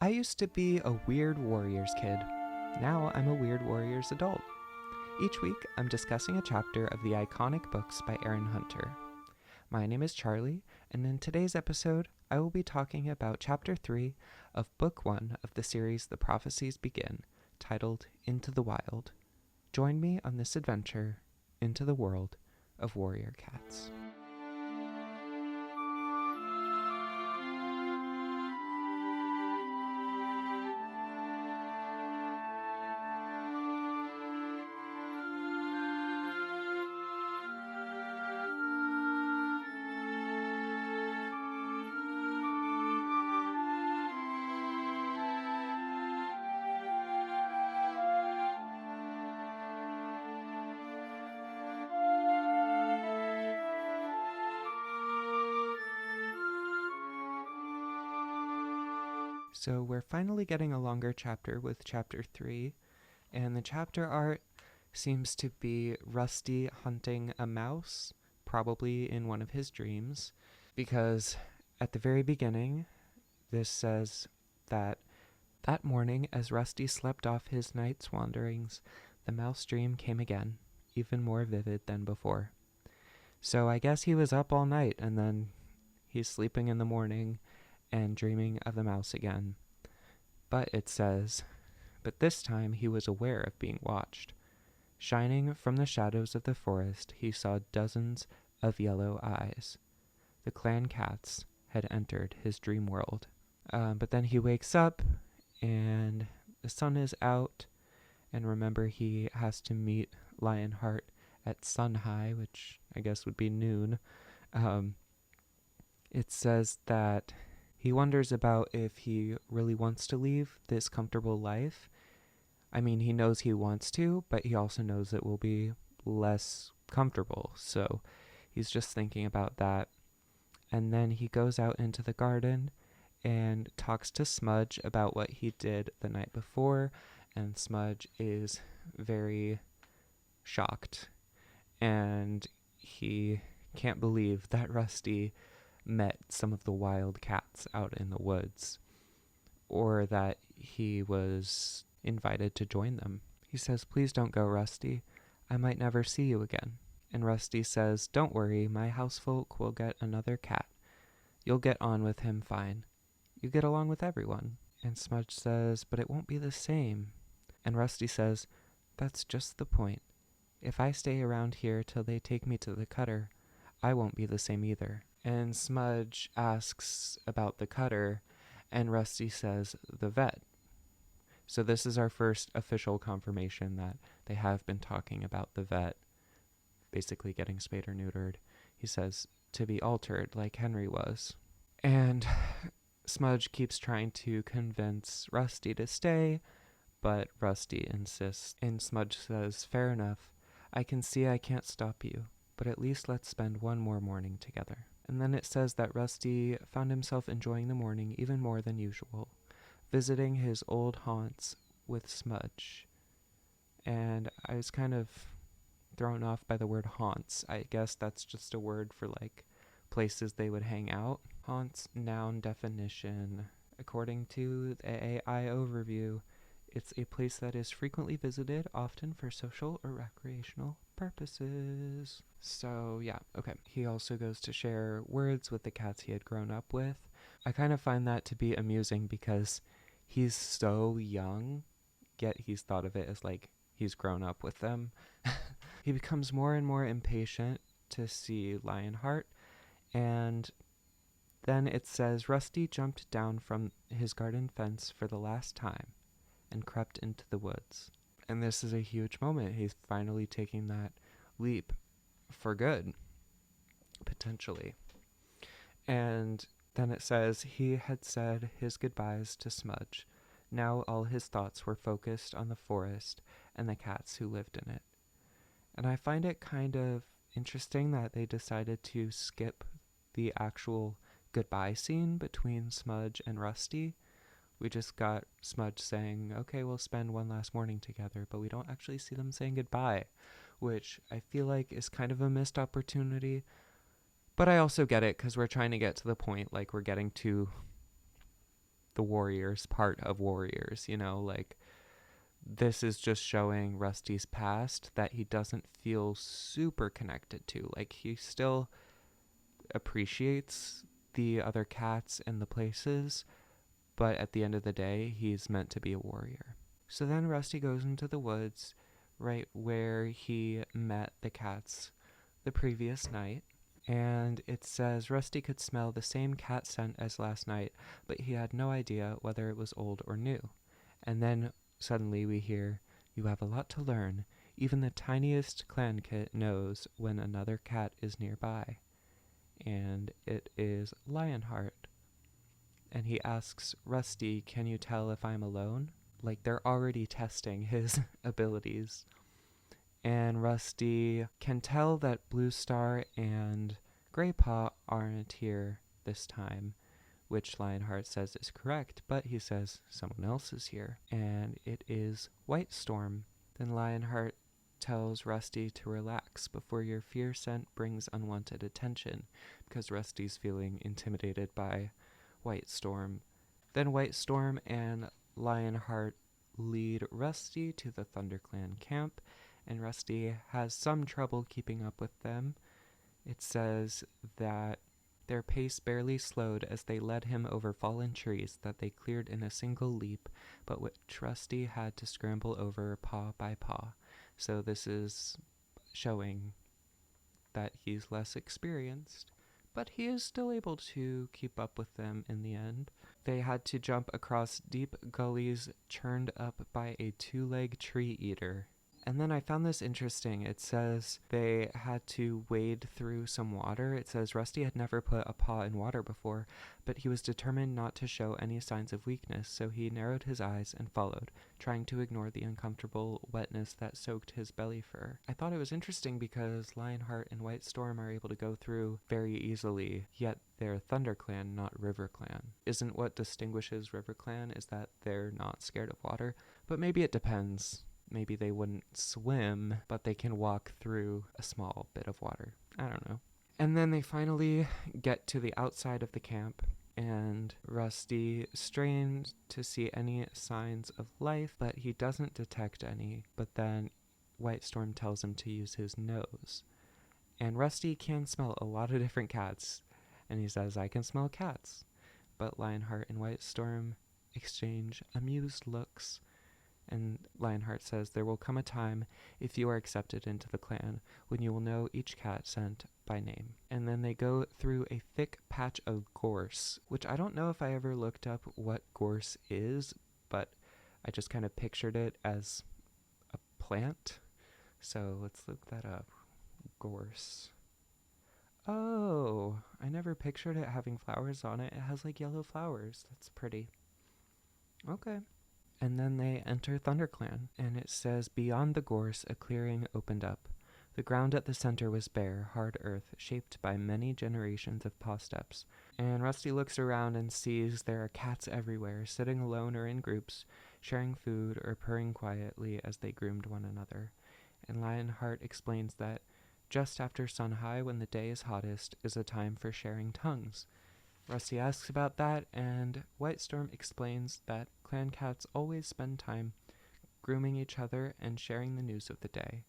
I used to be a weird Warriors kid. Now I'm a weird Warriors adult. Each week, I'm discussing a chapter of the iconic books by Aaron Hunter. My name is Charlie, and in today's episode, I will be talking about Chapter 3 of Book 1 of the series The Prophecies Begin, titled Into the Wild. Join me on this adventure into the world of warrior cats. So we're finally getting a longer chapter with Chapter 3, and the chapter art seems to be Rusty hunting a mouse, probably in one of his dreams, because at the very beginning, this says that morning as Rusty slept off his night's wanderings, the mouse dream came again, even more vivid than before. So I guess he was up all night, and then he's sleeping in the morning and dreaming of the mouse again. But it says, but this time he was aware of being watched. Shining from the shadows of the forest, he saw dozens of yellow eyes. The clan cats had entered his dream world. But then he wakes up, and the sun is out, and remember he has to meet Lionheart at sun high, which I guess would be noon. It says that he wonders about if he really wants to leave this comfortable life. I mean, he knows he wants to, but he also knows it will be less comfortable. So he's just thinking about that. And then he goes out into the garden and talks to Smudge about what he did the night before. And Smudge is very shocked. And he can't believe that Rusty met some of the wild cats out in the woods, or that he was invited to join them. He says, please don't go, Rusty. I might never see you again. And Rusty says, don't worry, my housefolk will get another cat. You'll get on with him fine. You get along with everyone. And Smudge says, but it won't be the same. And Rusty says, that's just the point. If I stay around here till they take me to the cutter, I won't be the same either. And Smudge asks about the cutter, and Rusty says, the vet. So this is our first official confirmation that they have been talking about the vet, basically getting spayed or neutered. He says, to be altered like Henry was. And Smudge keeps trying to convince Rusty to stay, but Rusty insists. And Smudge says, fair enough. I can see I can't stop you, but at least let's spend one more morning together. And then it says that Rusty found himself enjoying the morning even more than usual, visiting his old haunts with Smudge. And I was kind of thrown off by the word haunts. I guess that's just a word for like places they would hang out. Haunts, noun definition. According to the AI overview, it's a place that is frequently visited, often for social or recreational purposes. So yeah, okay. He also goes to share words with the cats he had grown up with. I kind of find that to be amusing because he's so young, yet he's thought of it as like he's grown up with them. He becomes more and more impatient to see Lionheart, and then it says Rusty jumped down from his garden fence for the last time and crept into the woods. And this is a huge moment. He's finally taking that leap for good, potentially. And then it says he had said his goodbyes to Smudge. Now all his thoughts were focused on the forest and the cats who lived in it. And I find it kind of interesting that they decided to skip the actual goodbye scene between Smudge and Rusty. We just got Smudge saying, okay, we'll spend one last morning together, but we don't actually see them saying goodbye, which I feel like is kind of a missed opportunity. But I also get it because we're trying to get to the point, like we're getting to the warriors part of warriors, you know, like this is just showing Rusty's past that he doesn't feel super connected to. Like he still appreciates the other cats and the places, but at the end of the day, he's meant to be a warrior. So then Rusty goes into the woods right where he met the cats the previous night. And it says Rusty could smell the same cat scent as last night, but he had no idea whether it was old or new. And then suddenly we hear, "You have a lot to learn. Even the tiniest clan kit knows when another cat is nearby." And it is Lionheart. And he asks Rusty, "Can you tell if I'm alone?" Like they're already testing his abilities. And Rusty can tell that Blue Star and Graypaw aren't here this time, which Lionheart says is correct, but he says someone else is here, and it is White Storm. Then Lionheart tells Rusty to relax before your fear scent brings unwanted attention, because Rusty's feeling intimidated by White Storm. Then White Storm and Lionheart lead Rusty to the ThunderClan camp, and Rusty has some trouble keeping up with them. It says that their pace barely slowed as they led him over fallen trees that they cleared in a single leap, but which Rusty had to scramble over paw by paw. So this is showing that he's less experienced, but he is still able to keep up with them in the end. They had to jump across deep gullies churned up by a two-legged tree eater. And then I found this interesting. It says they had to wade through some water. It says Rusty had never put a paw in water before, but he was determined not to show any signs of weakness, so he narrowed his eyes and followed, trying to ignore the uncomfortable wetness that soaked his belly fur. I thought it was interesting because Lionheart and White Storm are able to go through very easily, yet they're ThunderClan, not RiverClan. Isn't what distinguishes RiverClan is that they're not scared of water? But maybe it depends. Maybe they wouldn't swim, but they can walk through a small bit of water. I don't know. And then they finally get to the outside of the camp, and Rusty strains to see any signs of life, but he doesn't detect any. But then White Storm tells him to use his nose. And Rusty can smell a lot of different cats, and he says, "I can smell cats." But Lionheart and White Storm exchange amused looks. And Lionheart says, "There will come a time, if you are accepted into the clan, when you will know each cat scent by name." And then they go through a thick patch of gorse, which I don't know if I ever looked up what gorse is, but I just kind of pictured it as a plant. So let's look that up. Gorse. Oh, I never pictured it having flowers on it. It has like yellow flowers. That's pretty. Okay. And then they enter ThunderClan, and it says, beyond the gorse, a clearing opened up. The ground at the center was bare, hard earth, shaped by many generations of paw steps. And Rusty looks around and sees there are cats everywhere, sitting alone or in groups, sharing food or purring quietly as they groomed one another. And Lionheart explains that just after sun high, when the day is hottest, is a time for sharing tongues. Rusty asks about that, and White Storm explains that clan cats always spend time grooming each other and sharing the news of the day.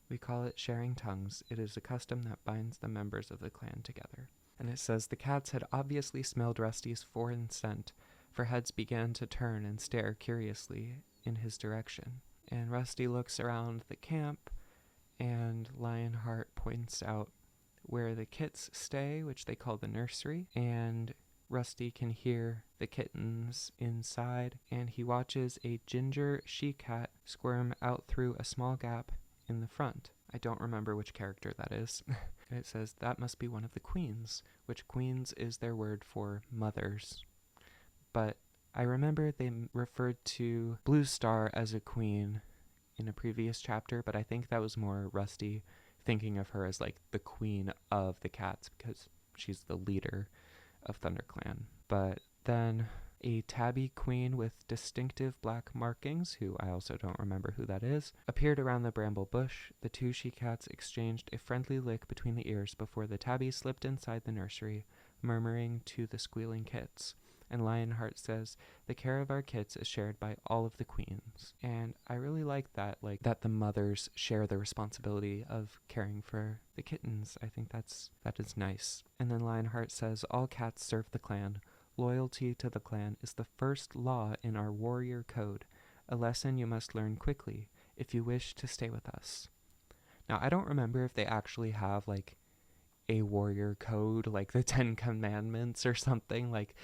We call it sharing tongues. It is a custom that binds the members of the clan together. And it says the cats had obviously smelled Rusty's foreign scent, for heads began to turn and stare curiously in his direction. And Rusty looks around the camp, and Lionheart points out where the kits stay, which they call the nursery, and Rusty can hear the kittens inside, and he watches a ginger she-cat squirm out through a small gap in the front. I don't remember which character that is. And it says that must be one of the queens, which queens is their word for mothers. But I remember they referred to Blue Star as a queen in a previous chapter, but I think that was more Rusty thinking of her as like the queen of the cats because she's the leader of ThunderClan. But then a tabby queen with distinctive black markings, who I also don't remember who that is, appeared around the bramble bush. The two she-cats exchanged a friendly lick between the ears before the tabby slipped inside the nursery, murmuring to the squealing kits. And Lionheart says, the care of our kits is shared by all of the queens. And I really like that the mothers share the responsibility of caring for the kittens. I think that is nice. And then Lionheart says, all cats serve the clan. Loyalty to the clan is the first law in our warrior code, a lesson you must learn quickly if you wish to stay with us. Now, I don't remember if they actually have, like, a warrior code, like the 10 Commandments or something, like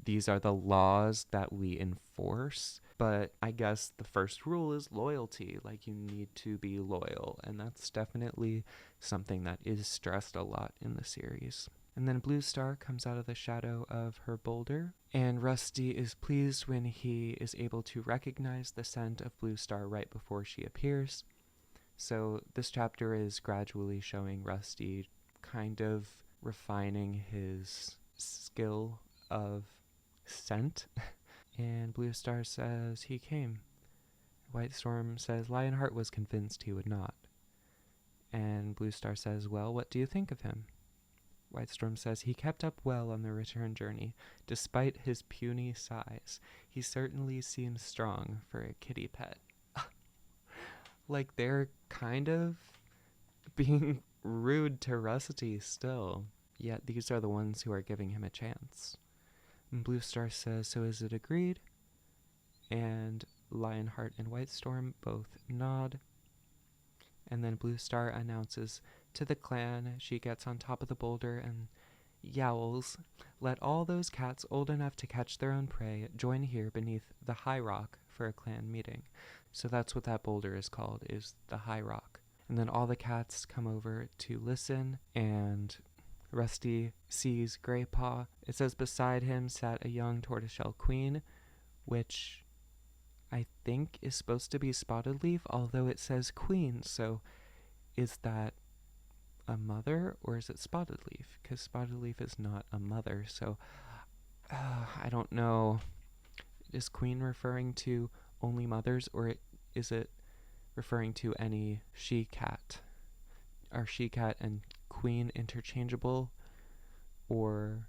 these are the laws that we enforce. But I guess the first rule is loyalty, like you need to be loyal, and that's definitely something that is stressed a lot in the series. And then Blue Star comes out of the shadow of her boulder, and Rusty is pleased when he is able to recognize the scent of Blue Star right before she appears. So this chapter is gradually showing Rusty kind of refining his skill of scent. And Blue Star says he came. White Storm says Lionheart was convinced he would not. And Blue Star says, well, what do you think of him? White Storm says he kept up well on the return journey, despite his puny size. He certainly seems strong for a kitty pet. Like, they're kind of being rude to Rusty still, yet these are the ones who are giving him a chance. And Blue Star says, so is it agreed? And Lionheart and White Storm both nod. And then Blue Star announces to the clan. She gets on top of the boulder and yowls, let all those cats old enough to catch their own prey join here beneath the High Rock for a clan meeting. So that's what that boulder is called, is the High Rock. And then all the cats come over to listen, and Rusty sees Grey Paw. It says beside him sat a young tortoiseshell queen, which I think is supposed to be Spotted Leaf, although it says queen, so is that a mother or is it Spotted Leaf? Because Spotted Leaf is not a mother, so I don't know. Is queen referring to only mothers, or is it referring to any she-cat? Are she-cat and queen interchangeable, or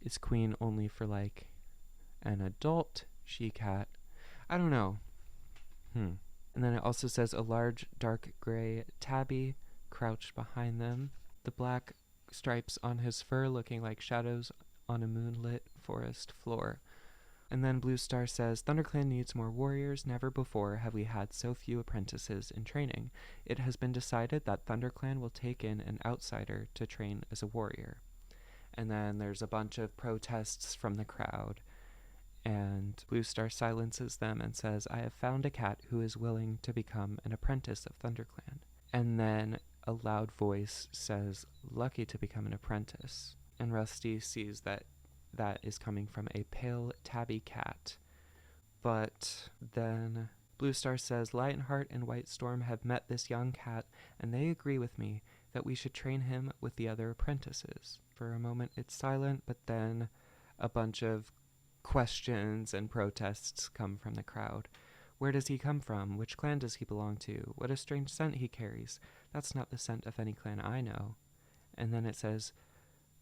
is queen only for like an adult she-cat? I don't know. And then it also says a large dark gray tabby crouched behind them, the black stripes on his fur looking like shadows on a moonlit forest floor. And then Blue Star says, ThunderClan needs more warriors. Never before have we had so few apprentices in training. It has been decided that ThunderClan will take in an outsider to train as a warrior. And then there's a bunch of protests from the crowd. And Blue Star silences them and says, I have found a cat who is willing to become an apprentice of ThunderClan. And then a loud voice says, lucky to become an apprentice. And Rusty sees that is coming from a pale tabby cat. But then Blue Star says, Lionheart and White Storm have met this young cat, and they agree with me that we should train him with the other apprentices. For a moment it's silent, but then a bunch of questions and protests come from the crowd. Where does he come from? Which clan does he belong to? What a strange scent he carries. That's not the scent of any clan I know. And then it says,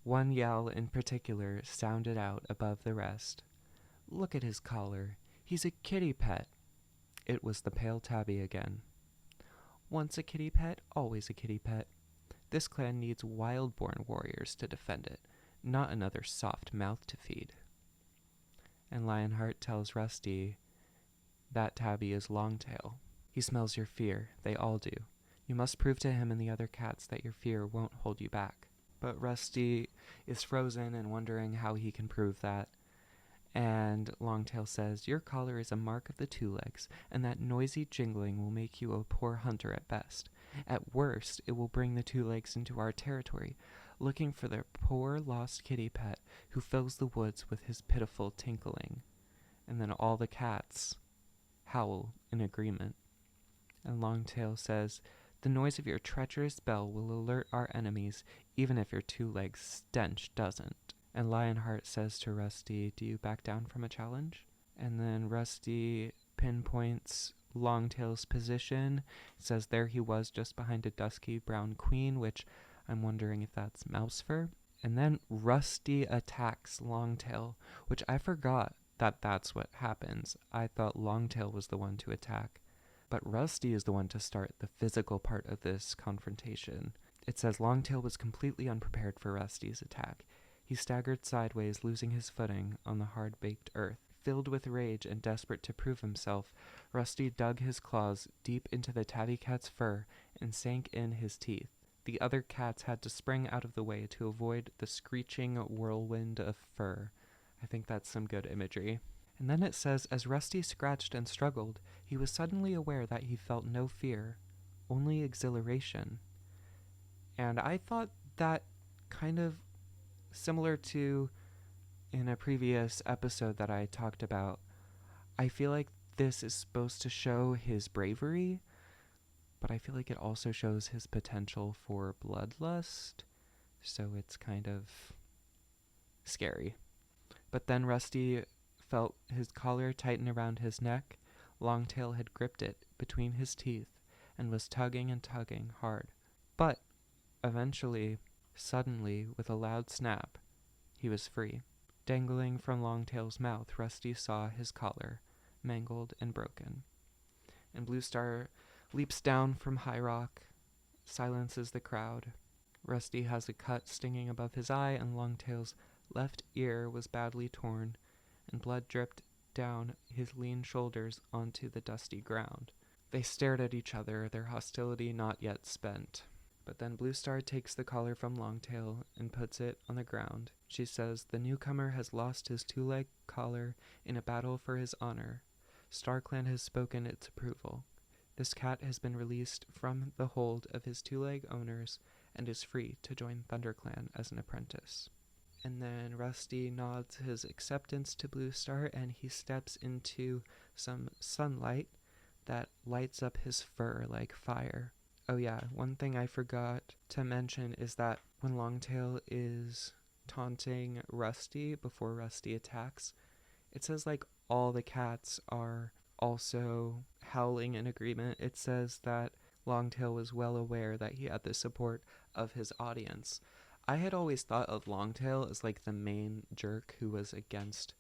one yell in particular sounded out above the rest. Look at his collar. He's a kitty pet. It was the pale tabby again. Once a kitty pet, always a kitty pet. This clan needs wild-born warriors to defend it, not another soft mouth to feed. And Lionheart tells Rusty that tabby is Longtail. He smells your fear. They all do. You must prove to him and the other cats that your fear won't hold you back. But Rusty is frozen and wondering how he can prove that. And Longtail says, your collar is a mark of the two legs, and that noisy jingling will make you a poor hunter at best. At worst, it will bring the two legs into our territory, looking for their poor lost kitty pet who fills the woods with his pitiful tinkling. And then all the cats howl in agreement. And Longtail says, the noise of your treacherous bell will alert our enemies, even if your two legs stench doesn't. And Lionheart says to Rusty, do you back down from a challenge? And then Rusty pinpoints Longtail's position, says there he was just behind a dusky brown queen, which I'm wondering if that's mouse fur. And then Rusty attacks Longtail, which I forgot that that's what happens. I thought Longtail was the one to attack. But Rusty is the one to start the physical part of this confrontation. It says Longtail was completely unprepared for Rusty's attack. He staggered sideways, losing his footing on the hard-baked earth. Filled with rage and desperate to prove himself, Rusty dug his claws deep into the tabby cat's fur and sank in his teeth. The other cats had to spring out of the way to avoid the screeching whirlwind of fur. I think that's some good imagery. And then it says, as Rusty scratched and struggled, he was suddenly aware that he felt no fear, only exhilaration. And I thought that kind of similar to in a previous episode that I talked about. I feel like this is supposed to show his bravery, but I feel like it also shows his potential for bloodlust, so it's kind of scary. But then Rusty felt his collar tighten around his neck. Longtail had gripped it between his teeth and was tugging and tugging hard. But eventually, suddenly, with a loud snap, he was free. Dangling from Longtail's mouth, Rusty saw his collar, mangled and broken. And Bluestar leaps down from High Rock, silences the crowd. Rusty has a cut stinging above his eye, and Longtail's left ear was badly torn, and blood dripped down his lean shoulders onto the dusty ground. They stared at each other, their hostility not yet spent. But then Bluestar takes the collar from Longtail and puts it on the ground. She says, the newcomer has lost his two-leg collar in a battle for his honor. StarClan has spoken its approval. This cat has been released from the hold of his two-leg owners and is free to join ThunderClan as an apprentice. And then Rusty nods his acceptance to Bluestar, and he steps into some sunlight that lights up his fur like fire. Oh yeah, one thing I forgot to mention is that when Longtail is taunting Rusty before Rusty attacks, it says like all the cats are also howling in agreement. It says that Longtail was well aware that he had the support of his audience. I had always thought of Longtail as like the main jerk who was against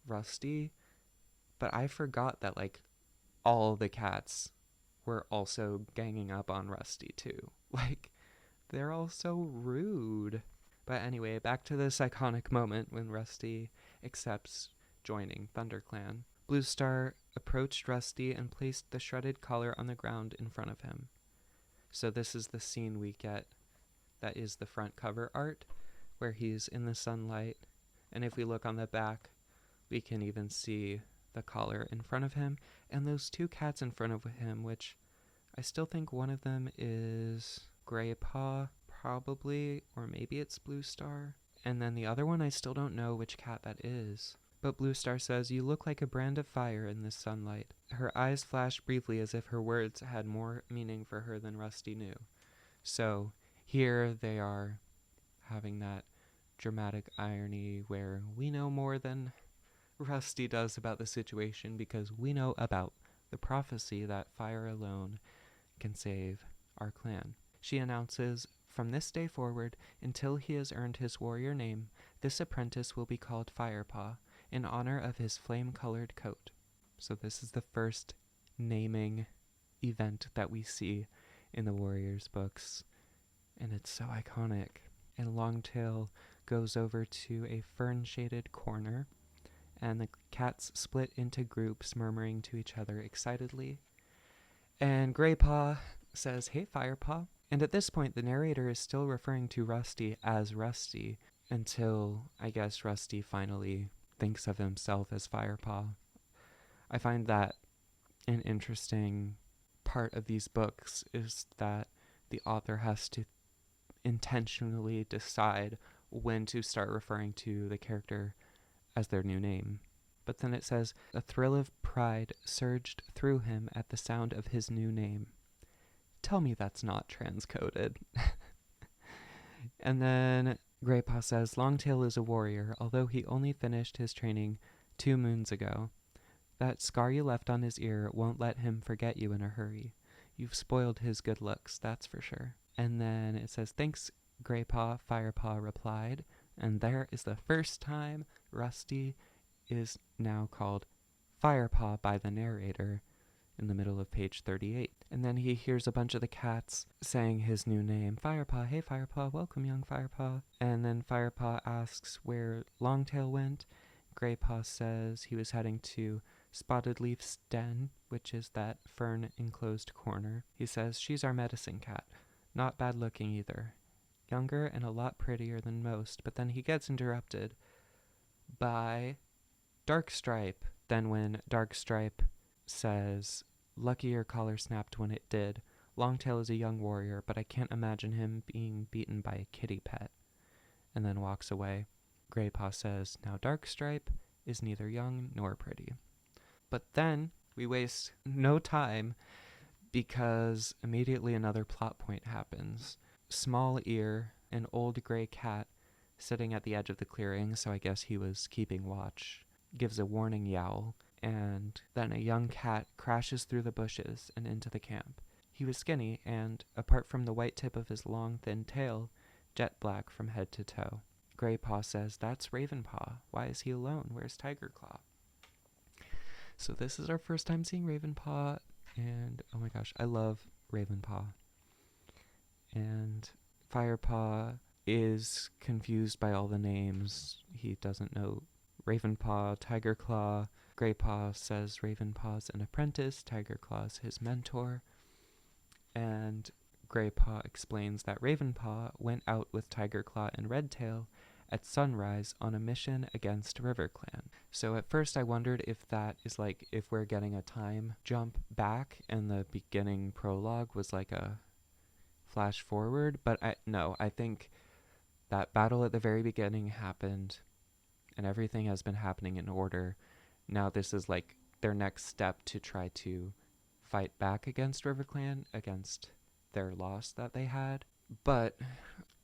Rusty, but I forgot that like all the cats were also ganging up on Rusty too. Like, they're all so rude. But anyway, back to this iconic moment when Rusty accepts joining ThunderClan. Bluestar approached Rusty and placed the shredded collar on the ground in front of him. So this is the scene we get that is the front cover art, where he's in the sunlight, and if we look on the back, we can even see the collar in front of him, and those two cats in front of him, which I still think one of them is Graypaw, probably, or maybe it's Bluestar. And then the other one, I still don't know which cat that is. But Bluestar says, you look like a brand of fire in this sunlight. Her eyes flashed briefly as if her words had more meaning for her than Rusty knew. So here they are having that dramatic irony where we know more than Rusty does about the situation because we know about the prophecy that fire alone can save our clan. She announces, from this day forward, until he has earned his warrior name, this apprentice will be called Firepaw, in honor of his flame-colored coat. So this is the first naming event that we see in the Warriors books, and it's so iconic. And Longtail goes over to a fern-shaded corner, and the cats split into groups, murmuring to each other excitedly. And Graypaw says, hey, Firepaw. And at this point, the narrator is still referring to Rusty as Rusty, until, I guess, Rusty finally thinks of himself as Firepaw. I find that an interesting part of these books is that the author has to intentionally decide when to start referring to the character as their new name. But then it says, a thrill of pride surged through him at the sound of his new name. Tell me that's not transcoded. And then Graypaw says, Longtail is a warrior, although he only finished his training 2 moons ago. That scar you left on his ear won't let him forget you in a hurry. You've spoiled his good looks, that's for sure. And then it says, thanks Graypaw, Firepaw replied, and there is the first time Rusty is now called Firepaw by the narrator in the middle of page 38. And then he hears a bunch of the cats saying his new name, Firepaw, hey Firepaw, welcome young Firepaw. And then Firepaw asks where Longtail went. Graypaw says he was heading to Spotted Leaf's den, which is that fern-enclosed corner. He says, she's our medicine cat. Not bad looking either. Younger and a lot prettier than most, but then he gets interrupted by Darkstripe. Then when Darkstripe says, lucky your collar snapped when it did. Longtail is a young warrior, but I can't imagine him being beaten by a kitty pet. And then walks away. Graypaw says, now Darkstripe is neither young nor pretty. But then we waste no time because immediately another plot point happens. Small Ear, an old gray cat sitting at the edge of the clearing, so I guess he was keeping watch, gives a warning yowl, and then a young cat crashes through the bushes and into the camp. He was skinny, and apart from the white tip of his long, thin tail, jet black from head to toe. Graypaw says, that's Ravenpaw. Why is he alone? Where's Tigerclaw? So this is our first time seeing Ravenpaw, and oh my gosh, I love Ravenpaw. And Firepaw is confused by all the names. He doesn't know Ravenpaw, Tigerclaw. Graypaw says Ravenpaw's an apprentice, Tigerclaw's his mentor. And Graypaw explains that Ravenpaw went out with Tigerclaw and Redtail at sunrise on a mission against RiverClan. So at first I wondered if that is like if we're getting a time jump back and the beginning prologue was like a flash forward, but I think that battle at the very beginning happened and everything has been happening in order. Now this is like their next step to try to fight back against RiverClan, against their loss that they had. But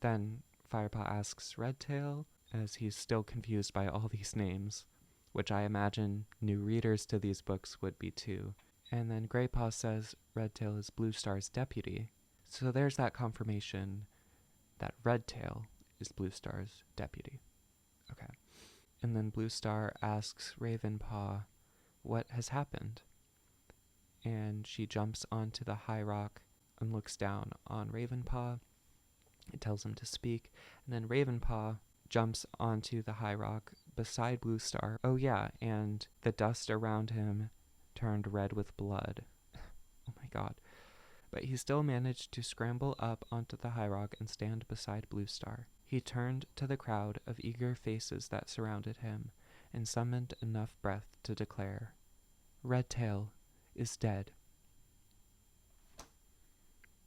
then Firepaw asks Redtail, as he's still confused by all these names, which I imagine new readers to these books would be too. And then Graypaw says Redtail is Bluestar's deputy. So there's that confirmation that Redtail is Bluestar's deputy. Okay. And then Bluestar asks Ravenpaw what has happened. And she jumps onto the high rock and looks down on Ravenpaw. It tells him to speak, and then Ravenpaw jumps onto the high rock beside Bluestar. Oh yeah, and the dust around him turned red with blood. Oh my god. But he still managed to scramble up onto the high rock and stand beside Bluestar. He turned to the crowd of eager faces that surrounded him and summoned enough breath to declare, Redtail is dead.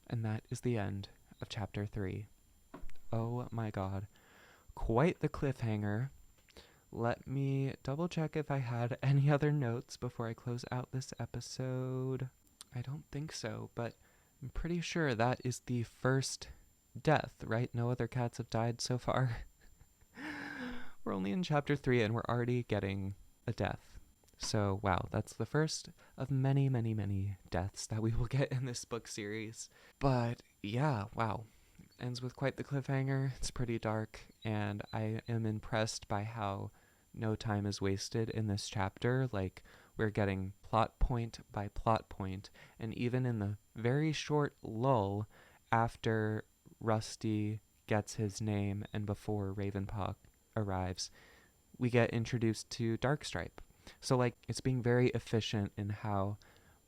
And that is the end of chapter 3. Oh my god. Quite the cliffhanger. Let me double check if I had any other notes before I close out this episode. I don't think so, but I'm pretty sure that is the first death, right? No other cats have died so far. We're only in chapter 3 and we're already getting a death. So, wow, that's the first of many, many, many deaths that we will get in this book series. But, yeah, wow. Ends with quite the cliffhanger. It's pretty dark, and I am impressed by how no time is wasted in this chapter. Like, we're getting plot point by plot point, and even in the very short lull after Rusty gets his name and before Ravenpaw arrives, we get introduced to Darkstripe. So, like, it's being very efficient in how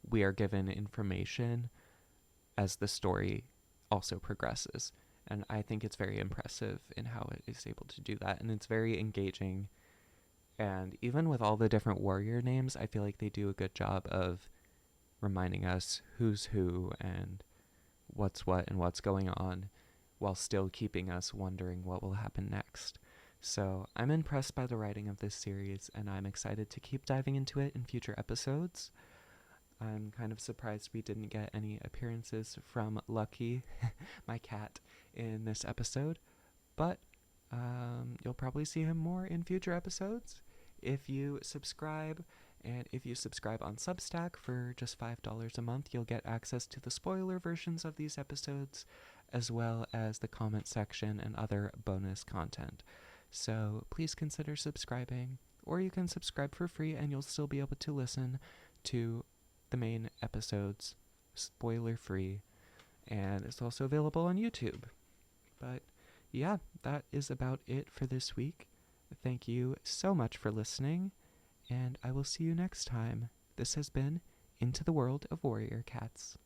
we are given information as the story also progresses. And I think it's very impressive in how it is able to do that. And it's very engaging. And even with all the different warrior names, I feel like they do a good job of reminding us who's who and what's what and what's going on, while still keeping us wondering what will happen next. So I'm impressed by the writing of this series, and I'm excited to keep diving into it in future episodes. I'm kind of surprised we didn't get any appearances from Lucky, my cat, in this episode, but you'll probably see him more in future episodes if you subscribe. And if you subscribe on Substack for just $5 a month, you'll get access to the spoiler versions of these episodes, as well as the comment section and other bonus content. So please consider subscribing, or you can subscribe for free and you'll still be able to listen to the main episodes spoiler free, and it's also available on YouTube. But yeah, that is about it for this week. Thank you so much for listening, and I will see you next time. This has been Into the World of Warrior Cats.